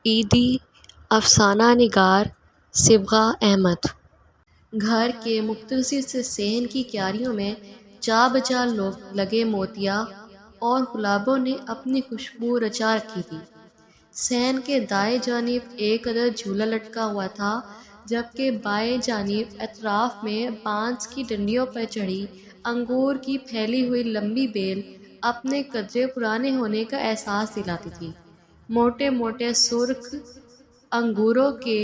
عیدی افسانہ نگار صبغہ احمد۔ گھر کے مختصر سے صحن کی کیاریوں میں جا بجا لگے موتیا اور گلابوں نے اپنی خوشبو رچا رکھی تھی۔ صحن کے دائیں جانب ایک عدد جھولا لٹکا ہوا تھا، جبکہ بائیں جانب اطراف میں بانس کی ڈنڈیوں پر چڑھی انگور کی پھیلی ہوئی لمبی بیل اپنے قدرے پرانے ہونے کا احساس دلاتی تھی۔ موٹے موٹے سرخ انگوروں کے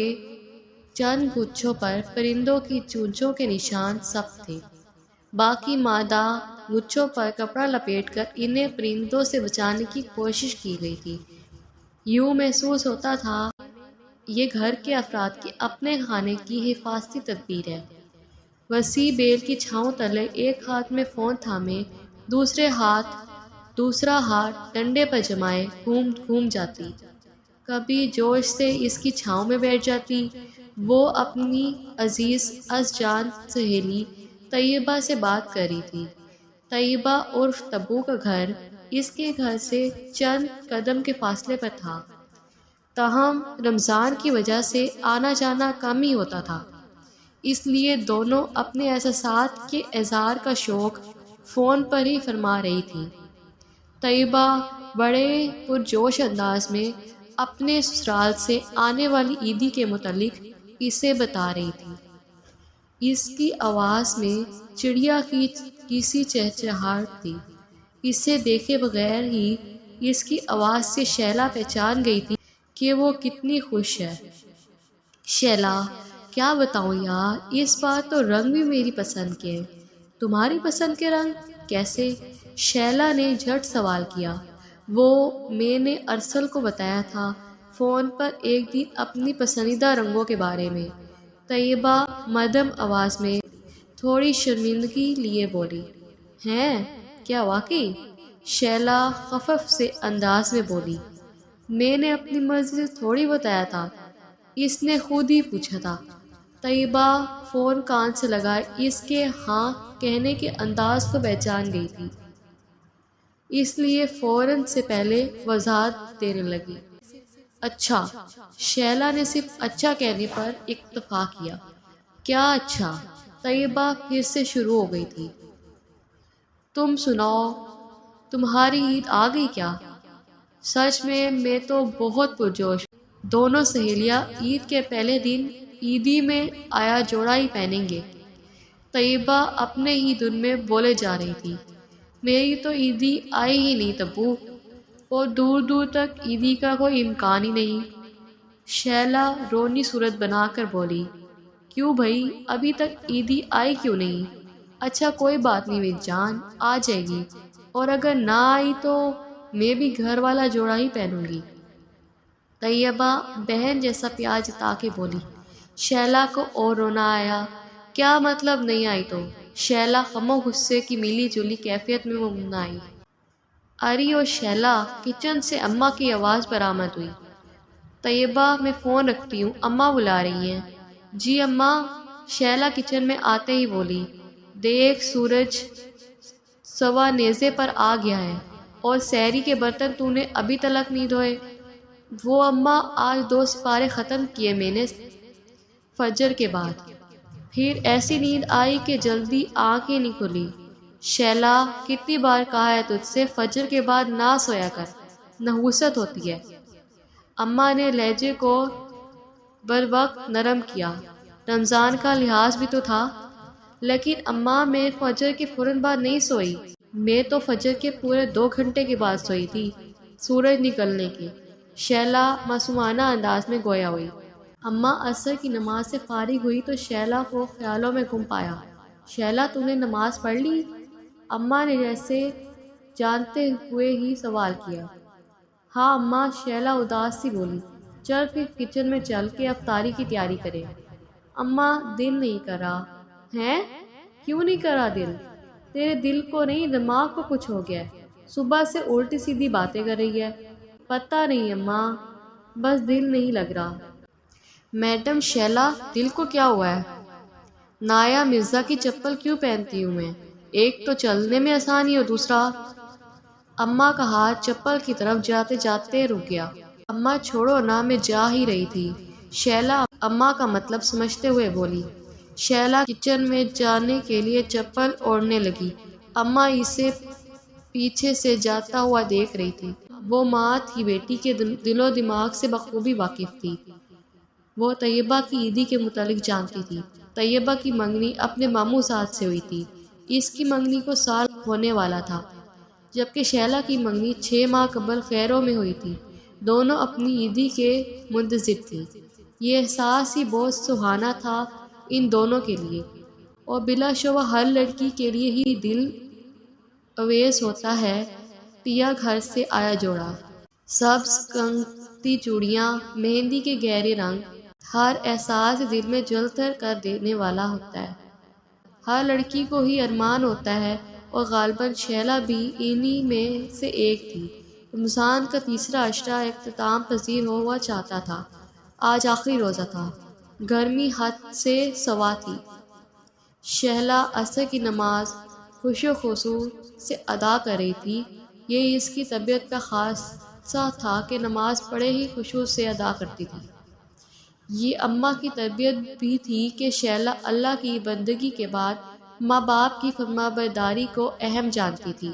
چند گچھوں پر پرندوں کی چونچوں کے نشان سبز تھے، باقی مادہ گچھوں پر کپڑا لپیٹ کر انہیں پرندوں سے بچانے کی کوشش کی گئی تھی۔ یوں محسوس ہوتا تھا یہ گھر کے افراد کے اپنے کھانے کی حفاظتی تدبیر ہے۔ وسیع بیل کی چھاؤں تلے ایک ہاتھ میں فون تھامے دوسرا ہاتھ ڈنڈے پر جمائے گھوم جاتی، کبھی جوش سے اس کی چھاؤں میں بیٹھ جاتی۔ وہ اپنی عزیز ازجان سہیلی طیبہ سے بات کر رہی تھی۔ طیبہ عرف تبو کا گھر اس کے گھر سے چند قدم کے فاصلے پر تھا، تاہم رمضان کی وجہ سے آنا جانا کم ہی ہوتا تھا، اس لیے دونوں اپنے احساسات کے اظہار کا شوق فون پر ہی فرما رہی تھی۔ طیبہ بڑے پرجوش انداز میں اپنے سسرال سے آنے والی عیدی کے متعلق اسے بتا رہی تھی۔ اس کی آواز میں چڑیا کی کسی چہچہاہٹ تھی۔ اسے دیکھے بغیر ہی اس کی آواز سے شیلا پہچان گئی تھی کہ وہ کتنی خوش ہے۔ شیلا: کیا بتاؤں یار، اس بار تو رنگ بھی میری پسند کے ہیں۔ تمہاری پسند کے رنگ کیسے؟ شیلا نے جھٹ سوال کیا۔ میں نے ارسل کو بتایا تھا فون پر ایک دن اپنی پسندیدہ رنگوں کے بارے میں۔ طیبہ مدھم آواز میں تھوڑی شرمندگی لیے بولی۔ ہیں؟ کیا واقعی؟ شیلا خفف سے انداز میں بولی۔ میں نے اپنی مرضی سے تھوڑی بتایا تھا، اس نے خود ہی پوچھا تھا۔ طیبہ فون کان سے لگائے اس کے ہاں کہنے کے انداز کو پہچان گئی تھی، اس لیے فوراً سے پہلے وضاحت دینے لگی۔ اچھا۔ شیلا نے صرف اچھا کہنے پر اکتفا کیا۔ کیا اچھا؟ طیبہ پھر سے شروع ہو گئی تھی۔ تم سناؤ، تمہاری عید آ گئی کیا؟ سچ میں تو بہت پرجوش ہوں۔ دونوں سہیلیاں عید کے پہلے دن عیدی میں آیا جوڑا ہی پہنیں گے۔ طیبہ اپنے ہی دھن میں بولے جا رہی تھی۔ میری تو عیدی آئی ہی نہیں تبو، اور دور دور تک عیدی کا کوئی امکان ہی نہیں۔ شیلا رونی صورت بنا کر بولی۔ کیوں بھائی، ابھی تک عیدی آئی کیوں نہیں؟ اچھا کوئی بات نہیں میری جان، آ جائے گی، اور اگر نہ آئی تو میں بھی گھر والا جوڑا ہی پہنوں گی۔ طیبہ بہن جیسا پیار جتا کے بولی۔ شیلا کو اور رونا آیا۔ کیا مطلب نہیں آئی تو؟ شیلا غم و غصے کی ملی جلی کیفیت میں منمنائی۔ اری او شیلا، کچن سے اماں کی آواز برآمد ہوئی۔ طیبہ میں فون رکھتی ہوں، اماں بلا رہی ہیں۔ جی اماں، شیلا کچن میں آتے ہی بولی۔ دیکھ سورج سوا نیزے پر آ گیا ہے، اور سحری کے برتن تو نے ابھی تلک نہیں دھوئے۔ وہ اماں آج 2 سپارے ختم کیے میں نے فجر کے بعد، پھر ایسی نیند آئی کہ جلدی آنکھیں نہیں کھلی۔ شیلا، کتنی بار کہا ہے تجھ سے فجر کے بعد نہ سویا کر، نحوست ہوتی ہے۔ اماں نے لہجے کو بروقت نرم کیا۔ رمضان کا لحاظ بھی تو تھا۔ لیکن اماں میں فجر کے فوراً بعد نہیں سوئی، میں تو فجر کے پورے 2 گھنٹے کے بعد سوئی تھی، سورج نکلنے کے۔ شیلا معصومانہ انداز میں گویا ہوئی۔ اماں عصر کی نماز سے فارغ ہوئی تو شیلا کو خیالوں میں گم پایا۔ شیلا تو نے نماز پڑھ لی؟ اماں نے جیسے جانتے ہوئے ہی سوال کیا۔ ہاں اماں، شیلا اداس سی بولی۔ چل پھر کچن میں چل کے افطاری کی تیاری کریں۔ اماں، دل نہیں کر رہا۔ ہیں؟ کیوں نہیں کر رہا دل؟ تیرے دل کو نہیں، دماغ کو کچھ ہو گیا ہے، صبح سے الٹی سیدھی باتیں کر رہی ہے۔ پتہ نہیں اماں، بس دل نہیں لگ رہا۔ میڈم شیلا، دل کو کیا ہوا ہے؟ نایا مرزا کی چپل کیوں پہنتی ہوں میں؟ ایک تو چلنے میں آسانی اور دوسرا۔ اماں کا ہاتھ چپل کی طرف جاتے جاتے رک گیا۔ اماں چھوڑو نا، میں جا ہی رہی تھی، شیلا اماں کا مطلب سمجھتے ہوئے بولی۔ شیلا کچن میں جانے کے لیے چپل اوڑھنے لگی۔ اماں اسے پیچھے سے جاتا ہوا دیکھ رہی تھی۔ وہ ماں تھی، بیٹی کے دل و دماغ سے بخوبی واقف تھی۔ وہ طیبہ کی عیدی کے متعلق جانتی تھی۔ طیبہ کی منگنی اپنے ماموں زاد سے ہوئی تھی۔ اس کی منگنی کو سال ہونے والا تھا، جبکہ شیلا کی منگنی 6 ماہ قبل خیروں میں ہوئی تھی۔ دونوں اپنی عیدی کے منتظر تھیں۔ یہ احساس ہی بہت سہانا تھا ان دونوں کے لیے، اور بلا شبہ ہر لڑکی کے لیے ہی دل اویس ہوتا ہے۔ پیا گھر سے آیا جوڑا، سبز کنگتی چوڑیاں، مہندی کے گہرے رنگ، ہر احساس دل میں جلتر کر دینے والا ہوتا ہے۔ ہر لڑکی کو ہی ارمان ہوتا ہے، اور غالباً شیلا بھی انہی میں سے ایک تھی۔ رمضان کا تیسرا عشرہ اختتام پذیر ہوا چاہتا تھا۔ آج آخری روزہ تھا۔ گرمی حد سے سوا تھی۔ شیلا عصر کی نماز خشوع و خضوع سے ادا کر رہی تھی۔ یہ اس کی طبیعت کا خاصہ تھا کہ نماز بڑے ہی خشوع سے ادا کرتی تھی۔ یہ اماں کی تربیت بھی تھی کہ شیلا اللہ کی بندگی کے بعد ماں باپ کی فرمانبرداری کو اہم جانتی تھی۔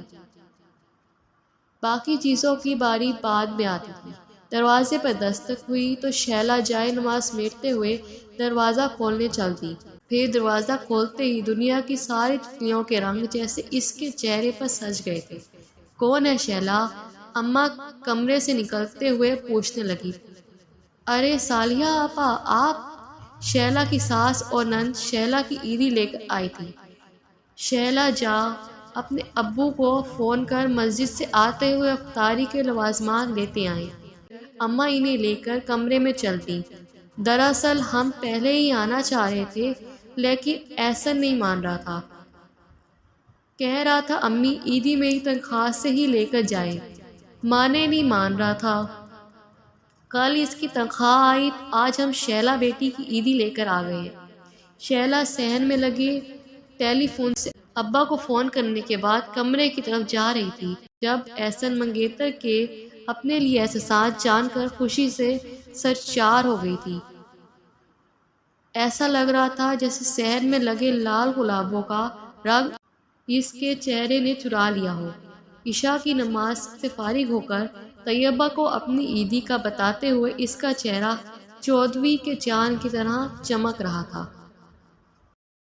باقی چیزوں کی باری بعد میں آتی تھی۔ دروازے پر دستک ہوئی تو شیلا جائے نماز سمیٹتے ہوئے دروازہ کھولنے چل دی۔ پھر دروازہ کھولتے ہی دنیا کی ساری تتلیوں کے رنگ جیسے اس کے چہرے پر سج گئے تھے۔ کون ہے شیلا؟ اماں کمرے سے نکلتے ہوئے پوچھنے لگی۔ ارے صالحہ آپا، آپ؟ شیلا کی ساس اور نند شیلا کی عیدی لے کر آئی تھی۔ شیلا جا اپنے ابو کو فون کر مسجد سے آتے ہوئے افطاری کے لوازمات لیتے آئیں۔ اماں انہیں لے کر کمرے میں چل دیں۔ دراصل ہم پہلے ہی آنا چاہ رہے تھے، لیکن احسن نہیں مان رہا تھا۔ کہہ رہا تھا امی عیدی میری تنخواہ سے ہی لے کر جائیں۔ ماں نے نہیں مان رہا تھا۔ کل اس کی تنخواہ آئی، آج ہم شیلا بیٹی کی عیدی لے کر آ گئے۔ شیلا صحن میں لگے ٹیلی فون سے ابا کو فون کرنے کے بعد کمرے کی طرف جا رہی تھی، جب احسن منگیتر کے اپنے لیے احساسات جان کر خوشی سے سرشار ہو گئی تھی۔ ایسا لگ رہا تھا جیسے صحن میں لگے لال گلابوں کا رنگ اس کے چہرے نے چرا لیا ہو۔ عشاء کی نماز سے فارغ ہو کر طیبہ کو اپنی عیدی کا بتاتے ہوئے اس کا چہرہ 14ویں کے چاند کی طرح چمک رہا تھا۔